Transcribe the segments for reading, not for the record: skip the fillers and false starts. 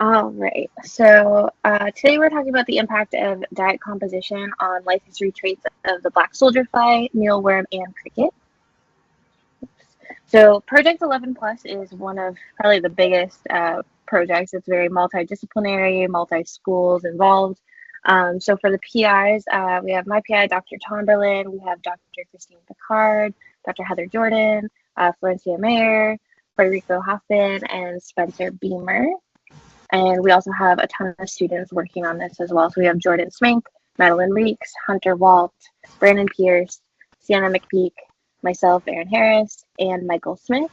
All right. So today we're talking about the impact of diet composition on life history traits of the black soldier fly, mealworm, and cricket. So Project 11 Plus is one of probably the biggest projects. It's very multidisciplinary, multi-schools involved. So for the PIs, we have my PI, Dr. Tomberlin. We have Dr. Christine Picard, Dr. Heather Jordan, Florencia Mayer, Federico Hoffman, and Spencer Beamer. And we also have a ton of students working on this as well. So we have Jordan Smink, Madeline Reeks, Hunter Walt, Brandon Pierce, Sienna McPeek, myself, Erin Harris, and Michael Smith.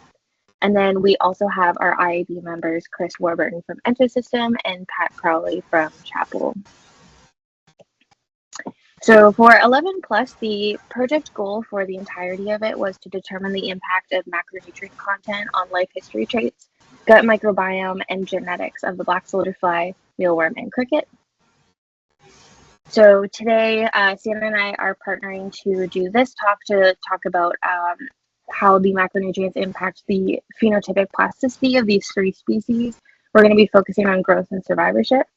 And then we also have our IAB members, Chris Warburton from Enter-System and Pat Crowley from Chapel. So for 11 plus, the project goal for the entirety of it was to determine the impact of macronutrient content on life history traits, gut microbiome, and genetics of the black soldier fly, mealworm, and cricket. So today, Sienna and I are partnering to do this talk to talk about how the macronutrients impact the phenotypic plasticity of these three species. We're going to be focusing on growth and survivorship.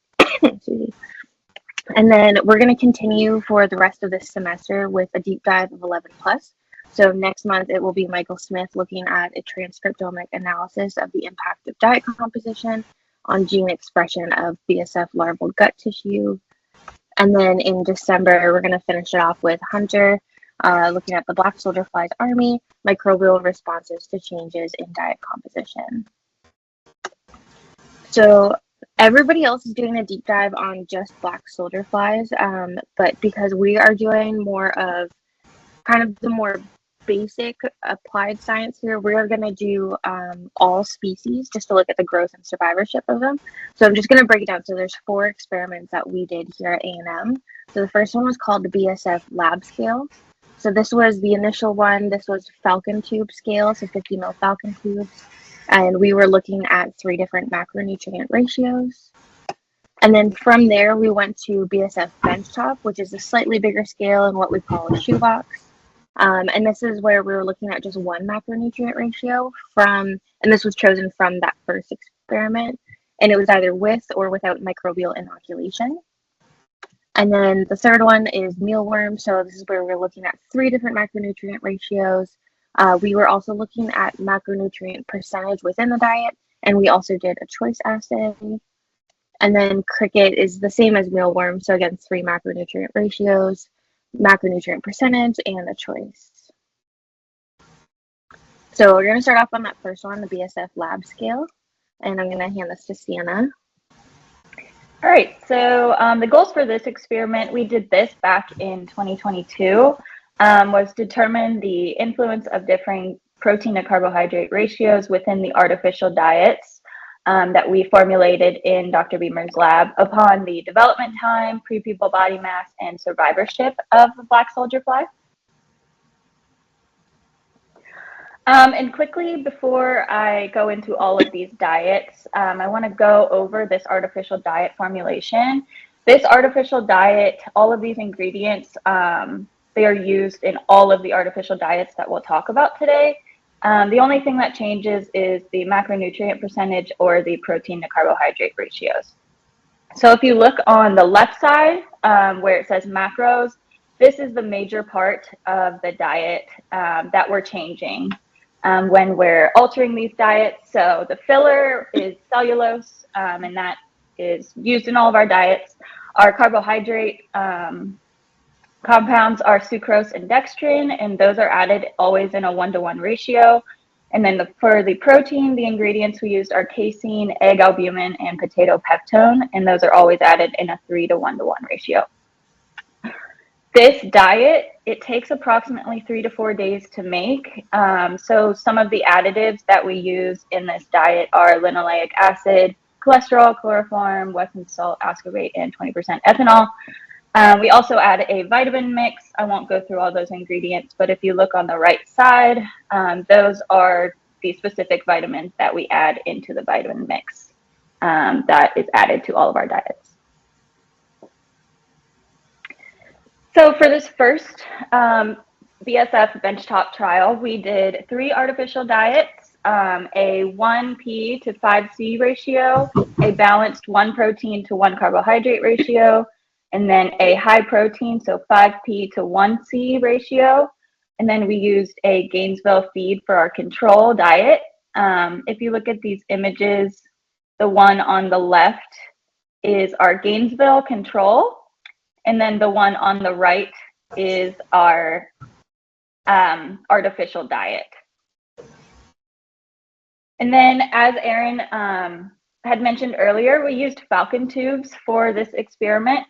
And then we're going to continue for the rest of this semester with a deep dive of 11 plus. So next month it will be Michael Smith looking at a transcriptomic analysis of the impact of diet composition on gene expression of BSF larval gut tissue. And then in December, we're going to finish it off with Hunter looking at the black soldier fly's army, microbial responses to changes in diet composition. So everybody else is doing a deep dive on just black soldier flies, but because we are doing more of kind of the more basic applied science here, we're going to do all species just to look at the growth and survivorship of them. So I'm just going to break it down. So there's 4 experiments that we did here at A&M. So the first one was called the BSF lab scale. So this was the initial one. This was falcon tube scale, so 50 mil falcon tubes. And we were looking at 3 different macronutrient ratios. And then from there, we went to BSF benchtop, which is a slightly bigger scale and what we call a shoebox. And this is where we were looking at just 1 macronutrient ratio and this was chosen from that first experiment. And it was either with or without microbial inoculation. And then the third one is mealworm. So this is where we're looking at 3 different macronutrient ratios. We were also looking at macronutrient percentage within the diet, and we also did a choice assay. And then cricket is the same as mealworm. So again, 3 macronutrient ratios, macronutrient percentage, and a choice. So we're going to start off on that first one, the BSF lab scale. And I'm going to hand this to Sienna. All right, so the goals for this experiment, we did this back in 2022, was determine the influence of differing protein to carbohydrate ratios within the artificial diets that we formulated in Dr. Beamer's lab upon the development time, pre-pupal body mass, and survivorship of the black soldier fly. And quickly, before I go into all of these diets, I want to go over this artificial diet formulation. This artificial diet, all of these ingredients, they are used in all of the artificial diets that we'll talk about today. The only thing that changes is the macronutrient percentage or the protein to carbohydrate ratios. So if you look on the left side where it says macros, this is the major part of the diet that we're changing when we're altering these diets. So the filler is cellulose, and that is used in all of our diets. Our carbohydrate compounds are sucrose and dextrin, and those are added always in a 1-to-1 ratio. And then for the protein, the ingredients we used are casein, egg albumin, and potato peptone, and those are always added in a 3 to 1-to-1 ratio. This diet, it takes approximately 3 to 4 days to make. So some of the additives that we use in this diet are linoleic acid, cholesterol, chloroform, Wesson salt, ascorbate, and 20% ethanol. We also add a vitamin mix. I won't go through all those ingredients, but if you look on the right side, those are the specific vitamins that we add into the vitamin mix that is added to all of our diets. So for this first BSF benchtop trial, we did 3 artificial diets. a 1P to 5C ratio, a balanced 1 protein to 1 carbohydrate ratio, and then a high protein, so 5P to 1C ratio. And then we used a Gainesville feed for our control diet. If you look at these images, the one on the left is our Gainesville control, and then the one on the right is our artificial diet. And then, as Erin had mentioned earlier, we used falcon tubes for this experiment.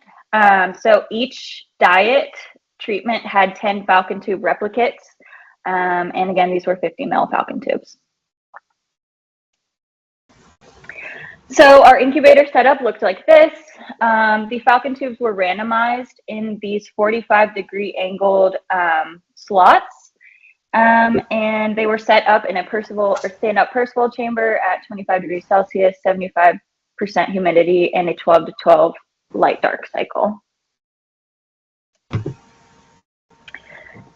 So each diet treatment had 10 falcon tube replicates. And again, these were 50 ml falcon tubes. So our incubator setup looked like this. The falcon tubes were randomized in these 45-degree angled slots. And they were set up in a stand-up Percival chamber at 25 degrees Celsius, 75% humidity, and a 12 to 12 light dark cycle.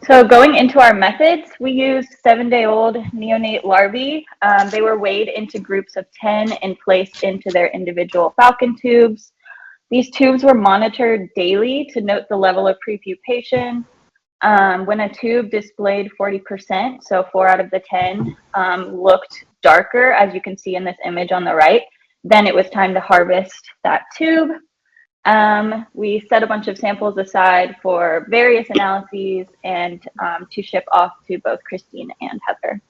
So going into our methods, we used 7-day-old neonate larvae. They were weighed into groups of 10 and placed into their individual falcon tubes. These tubes were monitored daily to note the level of prepupation. When a tube displayed 40%, so 4 out of the 10 looked darker, as you can see in this image on the right, then it was time to harvest that tube. We set a bunch of samples aside for various analyses and to ship off to both Christine and Heather.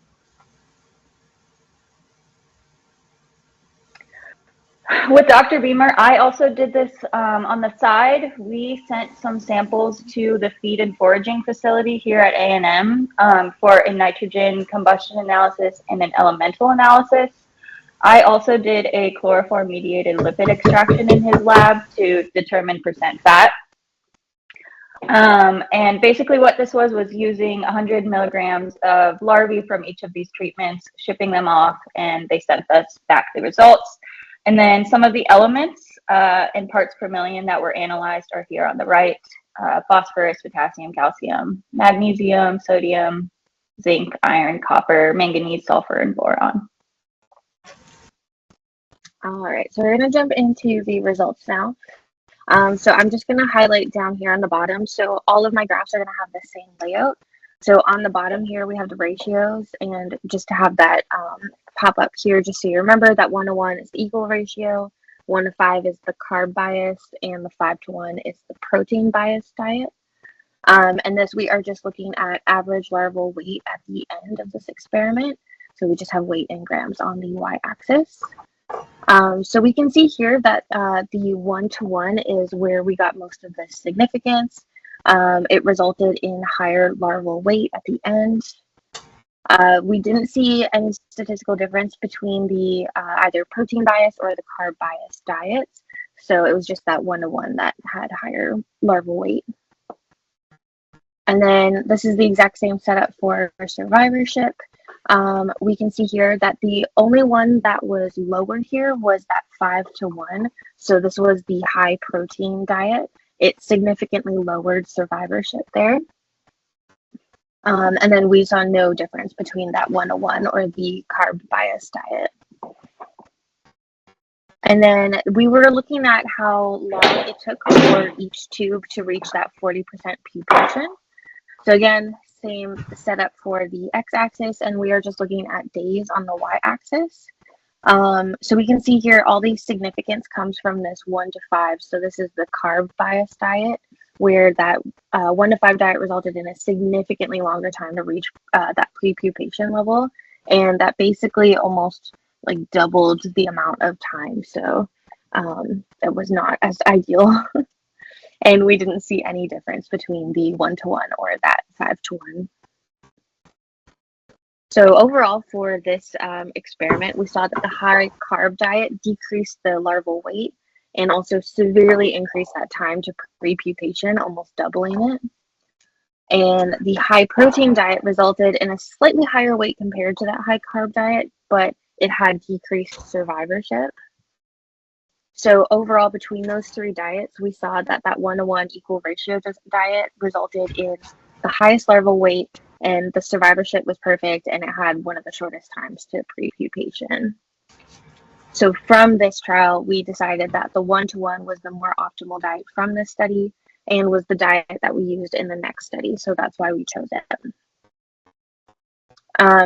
With Dr. Beamer, I also did this on the side. We sent some samples to the feed and foraging facility here at A&M for a nitrogen combustion analysis and an elemental analysis. I also did a chloroform-mediated lipid extraction in his lab to determine percent fat. And basically what this was using 100 milligrams of larvae from each of these treatments, shipping them off, and they sent us back the results. And then some of the elements in parts per million that were analyzed are here on the right: phosphorus, potassium, calcium, magnesium, sodium, zinc, iron, copper, manganese, sulfur, and boron. All right, so we're going to jump into the results now. So I'm just going to highlight down here on the bottom. So all of my graphs are going to have the same layout. So on the bottom here, we have the ratios, and just to have that pop up here, just so you remember that 1 to 1 is the equal ratio, 1 to 5 is the carb bias, and the 5 to 1 is the protein bias diet. And this, we are just looking at average larval weight at the end of this experiment. So we just have weight in grams on the y-axis. So we can see here that the 1 to 1 is where we got most of the significance. It resulted in higher larval weight at the end. We didn't see any statistical difference between the either protein bias or the carb bias diets. So it was just that 1 to 1 that had higher larval weight. And then this is the exact same setup for survivorship. We can see here that the only one that was lowered here was that 5 to 1. So this was the high protein diet. It significantly lowered survivorship there. And then we saw no difference between that 1 to 1 or the carb bias diet. And then we were looking at how long it took for each tube to reach that 40% pupation. So again, same setup for the x-axis, and we are just looking at days on the y-axis. So we can see here all the significance comes from this 1 to 5. So this is the carb bias diet, where that 1 to 5 diet resulted in a significantly longer time to reach that prepupation level, and that basically almost like doubled the amount of time. So it was not as ideal. And we didn't see any difference between the 1 to 1 or that 5 to 1. So overall for this experiment, we saw that the high carb diet decreased the larval weight and also severely increased that time to prepupation, almost doubling it. And the high protein diet resulted in a slightly higher weight compared to that high carb diet, but it had decreased survivorship. So overall, between those 3 diets, we saw that that 1 to 1 equal ratio diet resulted in the highest larval weight and the survivorship was perfect, and it had one of the shortest times to prepupation. So from this trial, we decided that the 1-to-1 was the more optimal diet from this study and was the diet that we used in the next study. So that's why we chose it.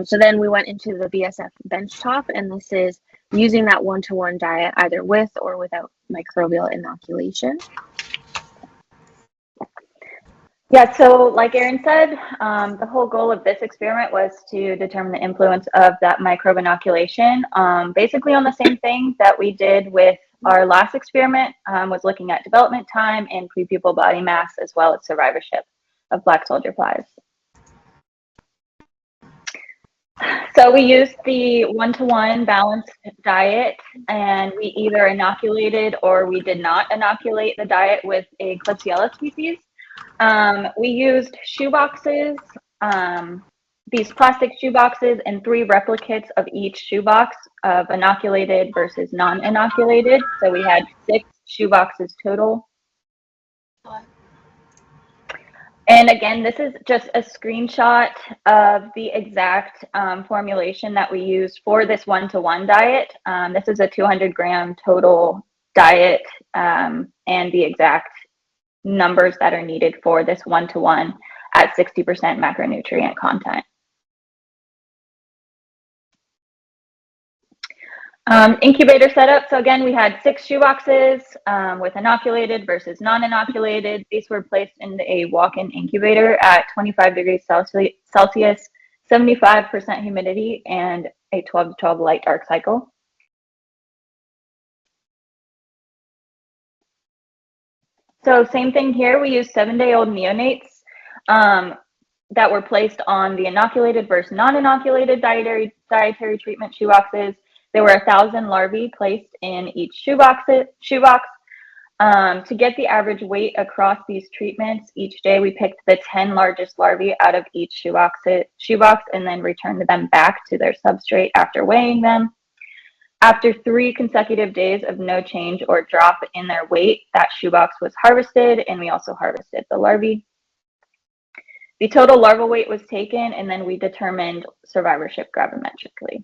So then we went into the BSF benchtop, and this is using that 1-to-1 diet either with or without microbial inoculation. Yeah, so like Erin said, the whole goal of this experiment was to determine the influence of that microbe inoculation. Basically on the same thing that we did with our last experiment, was looking at development time and prepupal body mass, as well as survivorship of black soldier flies. So we used the 1-to-1 balanced diet, and we either inoculated or we did not inoculate the diet with a Klebsiella species. We used shoe boxes, these plastic shoe boxes, and 3 replicates of each shoe box of inoculated versus non-inoculated. So we had 6 shoe boxes total. And again, this is just a screenshot of the exact formulation that we used for this 1-to-1 diet. This is a 200-gram total diet, and the exact numbers that are needed for this 1-to-1 at 60% macronutrient content. Incubator setup. So again, we had 6 shoe boxes with inoculated versus non-inoculated. These were placed in a walk-in incubator at 25 degrees Celsius, 75% humidity, and a 12-to-12 light dark cycle. So same thing here. We used 7-day-old neonates that were placed on the inoculated versus non-inoculated dietary treatment shoe boxes. There were 1,000 larvae placed in each shoe box. To get the average weight across these treatments, each day we picked the 10 largest larvae out of each shoe box and then returned them back to their substrate after weighing them. After 3 consecutive days of no change or drop in their weight, that shoebox was harvested, and we also harvested the larvae. The total larval weight was taken, and then we determined survivorship gravimetrically.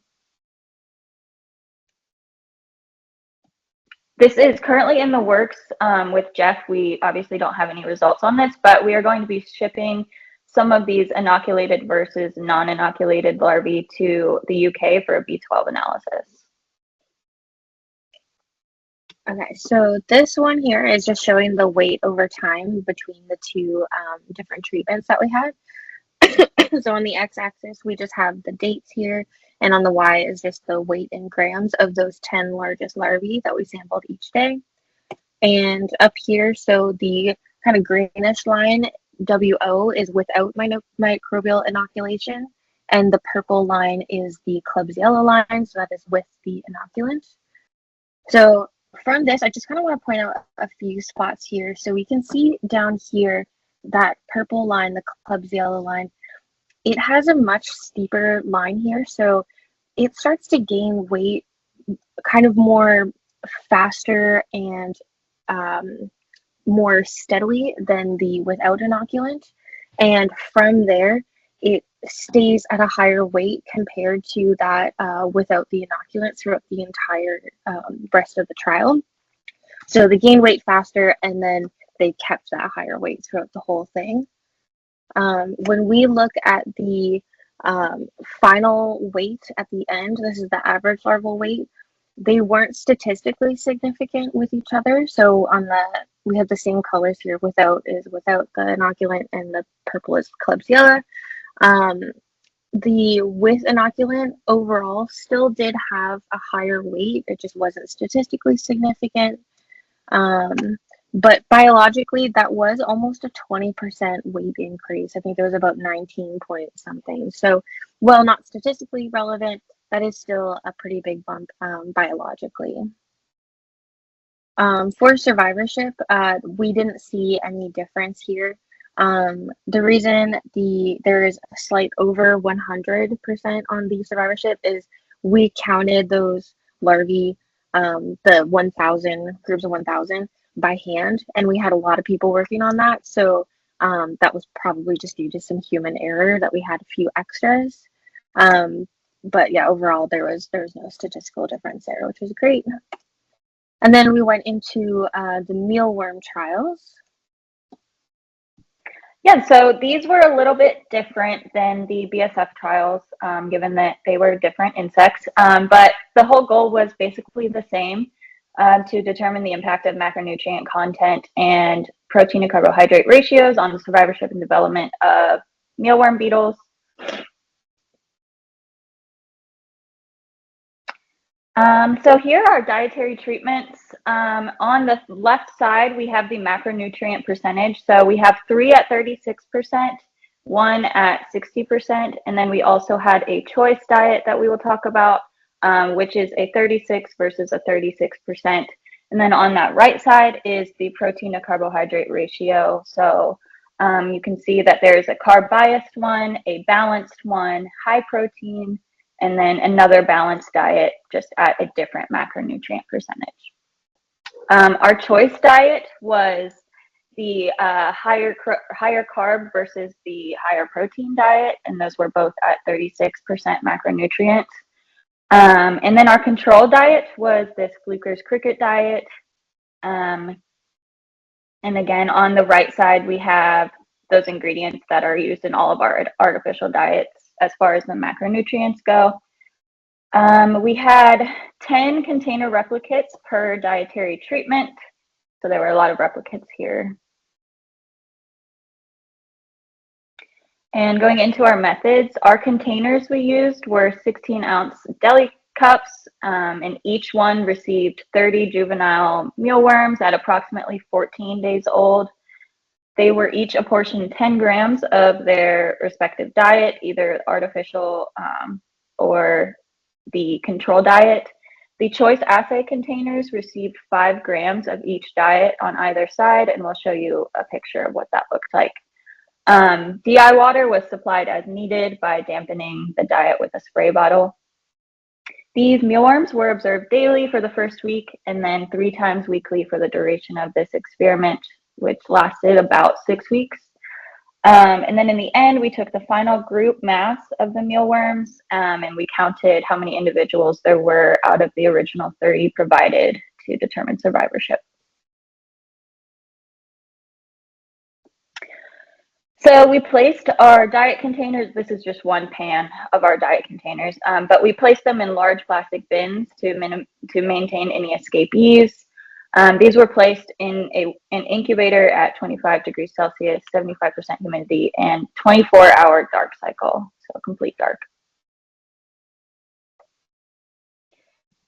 This is currently in the works with Jeff. We obviously don't have any results on this, but we are going to be shipping some of these inoculated versus non-inoculated larvae to the UK for a B12 analysis. Okay, so this one here is just showing the weight over time between the 2 different treatments that we had. So on the x-axis, we just have the dates here, and on the y is just the weight in grams of those 10 largest larvae that we sampled each day. And up here, so the kind of greenish line, WO, is without microbial inoculation, and the purple line is the Klebsiella line, so that is with the inoculant. So from this, I just kind of want to point out a few spots here. So we can see down here, that purple line, the Klebsiella line, it has a much steeper line here. So it starts to gain weight kind of more faster and more steadily than the without inoculant. And from there, it stays at a higher weight compared to that without the inoculant throughout the entire rest of the trial. So they gain weight faster, and then they kept that higher weight throughout the whole thing. When we look at the final weight at the end, this is the average larval weight, they weren't statistically significant with each other. So on we have the same colors here. Without is without the inoculant, and the purple is Klebsiella. The with inoculant overall still did have a higher weight. It just wasn't statistically significant. But biologically, that was almost a 20% weight increase. I think it was about 19 point something. So, while not statistically relevant, that is still a pretty big bump biologically. For survivorship, we didn't see any difference here. The reason there is a slight over 100% on the survivorship is we counted those larvae, the 1,000 groups of 1,000 by hand, and we had a lot of people working on that. So That was probably just due to some human error that we had a few extras. But yeah, overall there was no statistical difference there, which was great. And then we went into the mealworm trials. Yeah, so these were a little bit different than the BSF trials, given that they were different insects. But the whole goal was basically the same, to determine the impact of macronutrient content and protein to carbohydrate ratios on the survivorship and development of mealworm beetles. So here are dietary treatments. On the left side, we have the macronutrient percentage. So we have 3 at 36%, 1 at 60%, and then we also had a choice diet that we will talk about, which is a 36 versus a 36%. And then on that right side is the protein to carbohydrate ratio. So you can see that there's a carb biased one, a balanced one, high protein, and then another balanced diet just at a different macronutrient percentage. Our choice diet was the higher carb versus the higher protein diet, and those were both at 36% macronutrients. And then our control diet was this Fluker's cricket diet. And again, on the right side, we have those ingredients that are used in all of our artificial diets as far as the macronutrients go. We had 10 container replicates per dietary treatment. So there were a lot of replicates here. And going into our methods, our containers we used were 16-ounce deli cups, and each one received 30 juvenile mealworms at approximately 14 days old. They were each apportioned 10 grams of their respective diet, either artificial or the control diet. The choice assay containers received 5 grams of each diet on either side, and we'll show you a picture of what that looked like. DI water was supplied as needed by dampening the diet with a spray bottle. These mealworms were observed daily for the first week and then 3 times weekly for the duration of this experiment, which lasted about 6 weeks. And then in the end, we took the final group mass of the mealworms, and we counted how many individuals there were out of the original 30 provided to determine survivorship. So we placed our diet containers, this is just one pan of our diet containers, but we placed them in large plastic bins to maintain any escapees. These were placed in an incubator at 25 degrees Celsius, 75% humidity, and 24-hour dark cycle, so complete dark.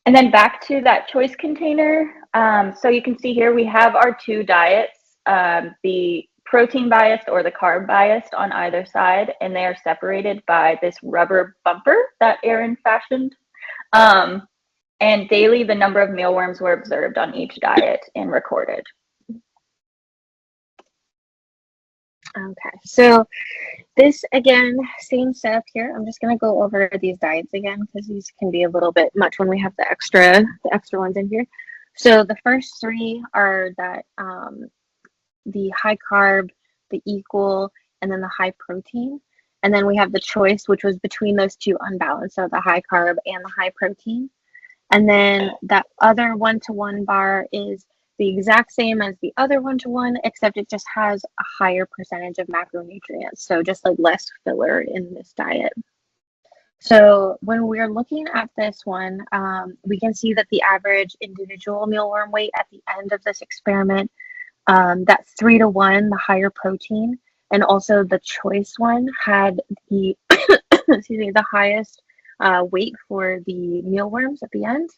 And then back to that choice container. So you can see here we have our 2 diets, the protein biased or the carb biased on either side, and they are separated by this rubber bumper that Erin fashioned. And daily, the number of mealworms were observed on each diet and recorded. Okay, so this again, same setup here. I'm just gonna go over these diets again because these can be a little bit much when we have the extra ones in here. So the first 3 are that the high carb, the equal, and then the high protein. And then we have the choice, which was between those 2 unbalanced, so the high carb and the high protein. And then that other 1-to-1 bar is the exact same as the other 1-to-1, except it just has a higher percentage of macronutrients. So just like less filler in this diet. So when we're looking at this one, we can see that the average individual mealworm weight at the end of this experiment, that's 3-to-1, the higher protein, and also the choice one had the excuse me, the highest weight for the mealworms at the end.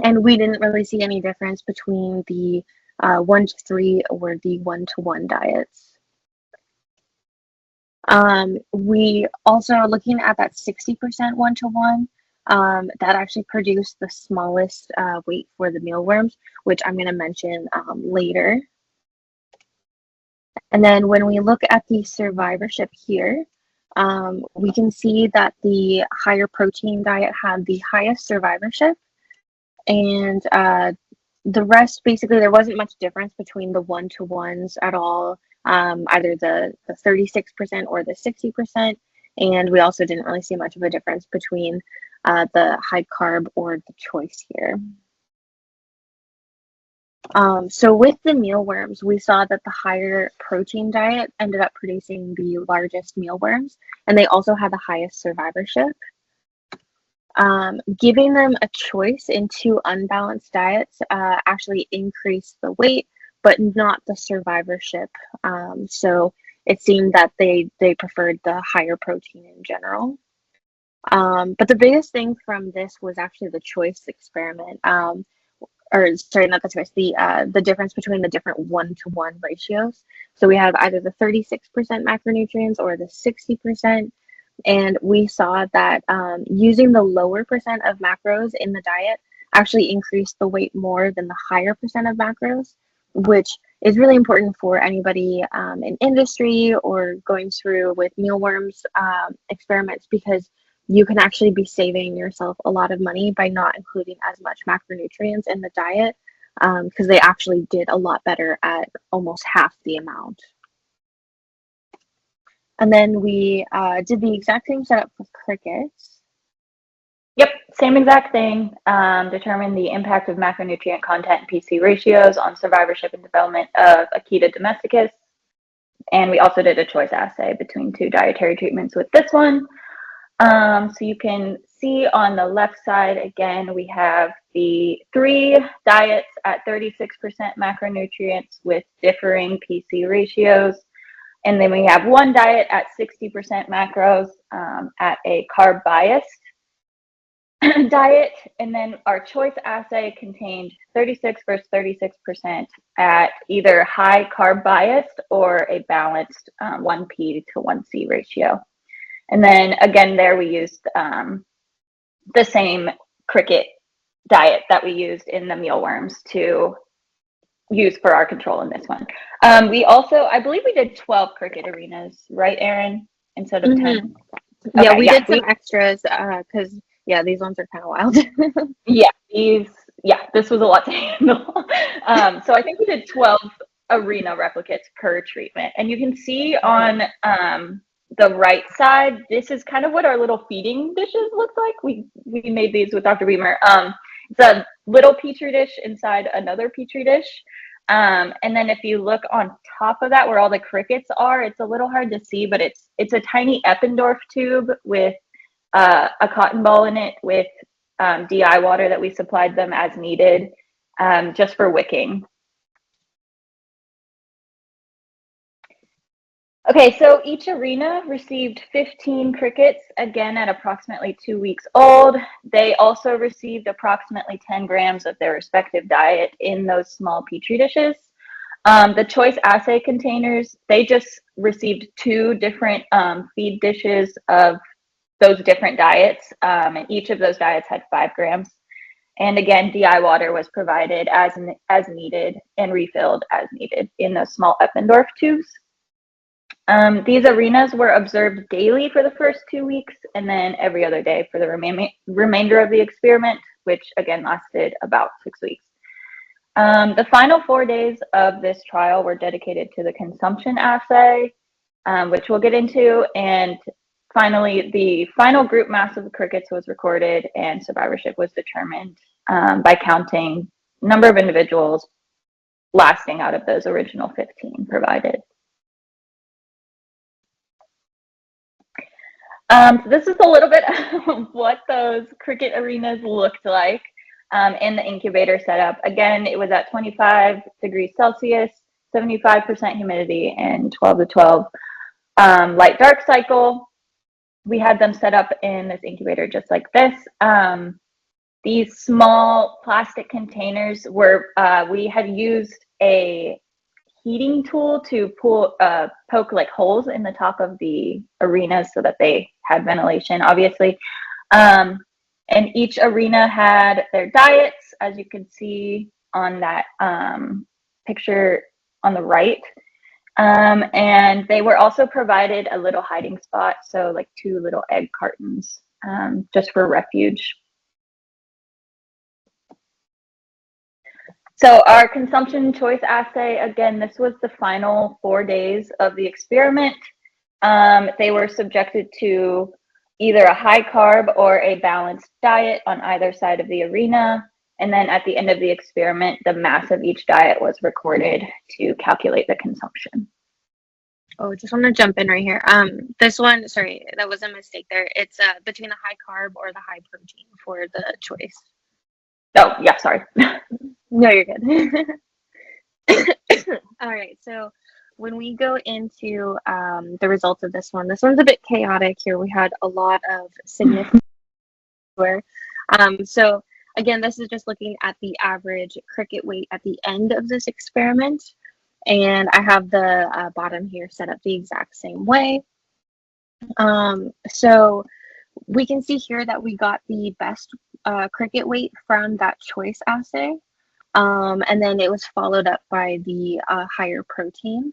And we didn't really see any difference between the 1-to-3 or the 1-to-1 diets. We also are looking at that 60% 1-to-1. That actually produced the smallest weight for the mealworms, which I'm going to mention later. And then when we look at the survivorship here, we can see that the higher protein diet had the highest survivorship, and the rest, basically there wasn't much difference between the 1-to-1s at all. either the 36% or the 60%. And we also didn't really see much of a difference between the high carb or the choice here. So with the mealworms, we saw that the higher protein diet ended up producing the largest mealworms, and they also had the highest survivorship. Giving them a choice in two unbalanced diets actually increased the weight, but not the survivorship. So it seemed that they preferred the higher protein in general. But the biggest thing from this was actually the choice experiment. Or sorry, not the choice, the difference between the different 1-to-1 ratios. So we have either the 36% macronutrients or the 60%. And we saw that using the lower percent of macros in the diet actually increased the weight more than the higher percent of macros, which is really important for anybody in industry or going through with mealworms experiments, because you can actually be saving yourself a lot of money by not including as much macronutrients in the diet, because they actually did a lot better at almost half the amount. And then we did the exact same setup for crickets. Yep, same exact thing. Determine the impact of macronutrient content and PC ratios on survivorship and development of Akita domesticus. And we also did a choice assay between two dietary treatments with this one. So you can see on the left side, again, we have the 3 diets at 36% macronutrients with differing PC ratios. And then we have 1 diet at 60% macros at a carb biased diet. And then our choice assay contained 36 versus 36% at either high carb biased or a balanced 1P to 1C ratio. And then again, there we used the same cricket diet that we used in the mealworms to use for our control in this one. We also, I believe we did 12 cricket arenas, right, Erin, instead of 10? Yeah, okay, we did some extras because, yeah, these ones are kind of wild. This was a lot to handle. So I think we did 12 arena replicates per treatment. And you can see on the right side, this is kind of what our little feeding dishes look like. We made these with Dr. Beamer. It's a little petri dish inside another petri dish. And then if you look on top of that where all the crickets are, it's a little hard to see, but it's a tiny Eppendorf tube with a cotton ball in it with DI water that we supplied them as needed, just for wicking. Okay, so each arena received 15 crickets, again at approximately 2 weeks old. They also received approximately 10 grams of their respective diet in those small petri dishes. The choice assay containers, they just received 2 different feed dishes of those different diets, and each of those diets had 5 grams. And again, DI water was provided as needed and refilled as needed in those small Eppendorf tubes. These arenas were observed daily for the first 2 weeks and then every other day for the remainder of the experiment, which again lasted about 6 weeks. The final 4 days of this trial were dedicated to the consumption assay, which we'll get into. And finally, the final group mass of the crickets was recorded and survivorship was determined by counting number of individuals lasting out of those original 15 provided. So this is a little bit of what those cricket arenas looked like in the incubator setup. Again, it was at 25 degrees Celsius, 75% humidity, and 12 to 12 light dark cycle. We had them set up in this incubator just like this. These small plastic containers were, we had used a heating tool to poke like holes in the top of the arenas so that they had ventilation, obviously. And each arena had their diets, as you can see on that picture on the right. And they were also provided a little hiding spot, so like 2 little egg cartons, just for refuge. So our consumption choice assay, again, this was the final 4 days of the experiment. They were subjected to either a high carb or a balanced diet on either side of the arena. And then at the end of the experiment, the mass of each diet was recorded to calculate the consumption. Oh, just want to jump in right here. This one, sorry, that was a mistake there. It's between the high carb or the high protein for the choice. Oh, yeah, sorry. No, you're good. All right, so when we go into the results of this one's a bit chaotic here. We had a lot of significant. So again, this is just looking at the average cricket weight at the end of this experiment. And I have the bottom here set up the exact same way. So we can see here that we got the best cricket weight from that choice assay. And then it was followed up by the higher protein.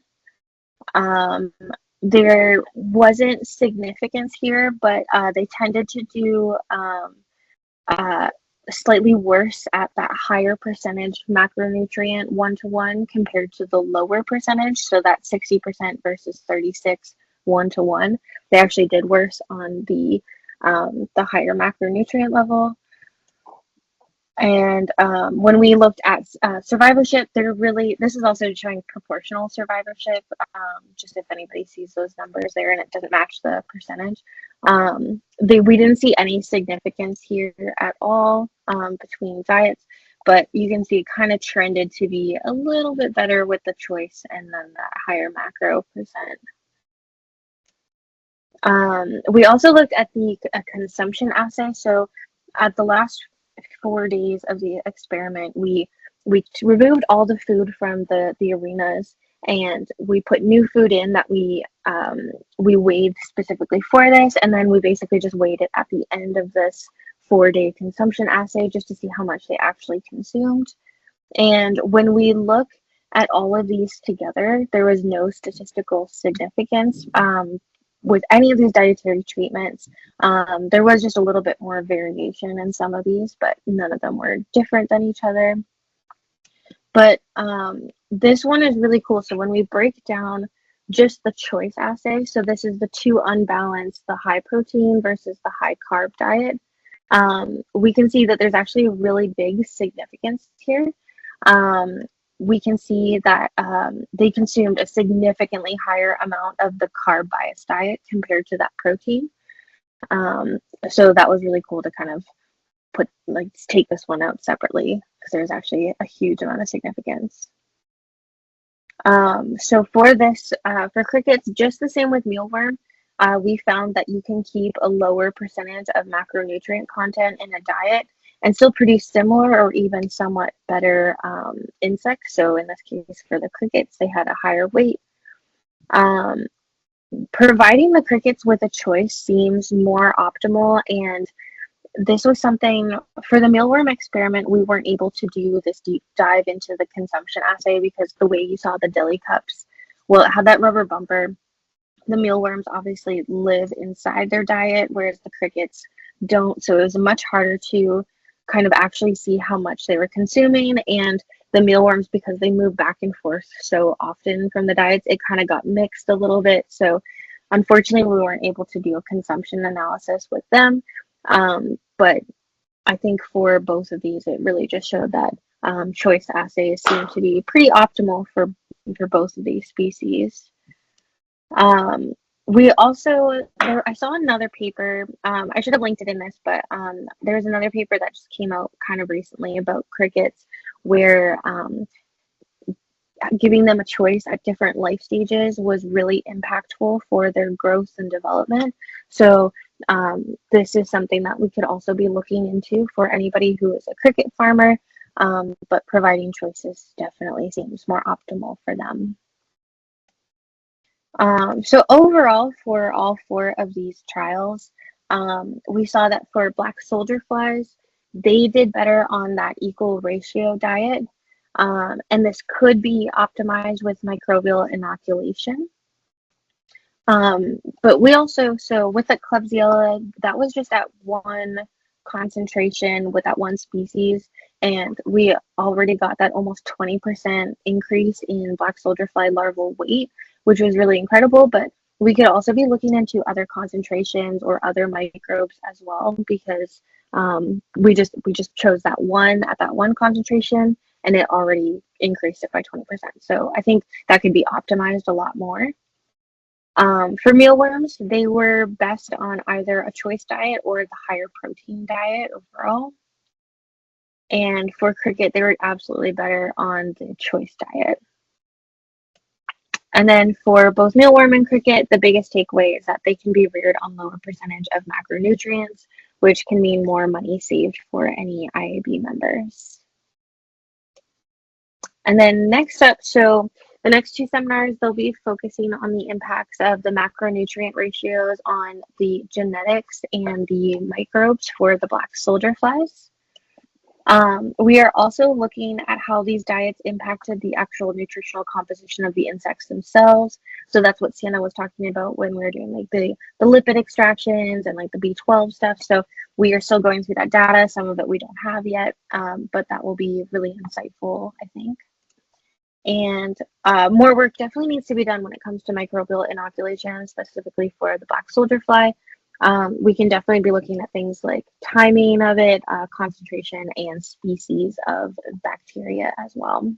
There wasn't significance here, but they tended to do slightly worse at that higher percentage macronutrient 1-to-1 compared to the lower percentage. So that 60% versus 36 1-to-1. They actually did worse on the higher macronutrient level. And when we looked at survivorship, this is also showing proportional survivorship, just if anybody sees those numbers there and it doesn't match the percentage. We didn't see any significance here at all between diets, but you can see it kind of trended to be a little bit better with the choice and then that higher macro percent. We also looked at the consumption assay. So at the last 4 days of the experiment, we removed all the food from the arenas, and we put new food in that we weighed specifically for this, and then we basically just weighed it at the end of this 4-day consumption assay just to see how much they actually consumed. And when we look at all of these together, there was no statistical significance with any of these dietary treatments. There was just a little bit more variation in some of these, but none of them were different than each other. But this one is really cool. So when we break down just the choice assay, so this is the two unbalanced, the high protein versus the high carb diet, we can see that there's actually a really big significance here. We can see that they consumed a significantly higher amount of the carb biased diet compared to that protein. So that was really cool to kind of take this one out separately because there's actually a huge amount of significance. So for this, for crickets, just the same with mealworm, we found that you can keep a lower percentage of macronutrient content in a diet and still produce similar or even somewhat better insects. So in this case, for the crickets, they had a higher weight. Providing the crickets with a choice seems more optimal, and this was something for the mealworm experiment. We weren't able to do this deep dive into the consumption assay because the way you saw the deli cups, well, it had that rubber bumper. The mealworms obviously live inside their diet, whereas the crickets don't. So it was much harder to kind of actually see how much they were consuming. And the mealworms, because they move back and forth so often from the diets, it kind of got mixed a little bit. So unfortunately, we weren't able to do a consumption analysis with them. But I think for both of these, it really just showed that choice assays seem to be pretty optimal for both of these species. We also, I saw another paper, I should have linked it in this, but there was another paper that just came out kind of recently about crickets where giving them a choice at different life stages was really impactful for their growth and development. So this is something that we could also be looking into for anybody who is a cricket farmer, but providing choices definitely seems more optimal for them. So overall, for all 4 of these trials, we saw that for black soldier flies, they did better on that equal ratio diet. And this could be optimized with microbial inoculation. But we also, so with the Klebsiella, that was just at 1 concentration with that one species, and we already got that almost 20% increase in black soldier fly larval weight, which was really incredible. But we could also be looking into other concentrations or other microbes as well, because we just chose that one at that one concentration, and it already increased it by 20%. So I think that could be optimized a lot more. For mealworms, they were best on either a choice diet or the higher protein diet overall. And for cricket, they were absolutely better on the choice diet. And then for both mealworm and cricket, the biggest takeaway is that they can be reared on lower percentage of macronutrients, which can mean more money saved for any IAB members. And then next up, so the next two seminars, they'll be focusing on the impacts of the macronutrient ratios on the genetics and the microbes for the black soldier flies. We are also looking at how these diets impacted the actual nutritional composition of the insects themselves. So that's what Sienna was talking about when we were doing like the lipid extractions and like the B12 stuff. So we are still going through that data. Some of it we don't have yet, but that will be really insightful, I think. And more work definitely needs to be done when it comes to microbial inoculation, specifically for the black soldier fly. We can definitely be looking at things like timing of it, concentration, and species of bacteria as well.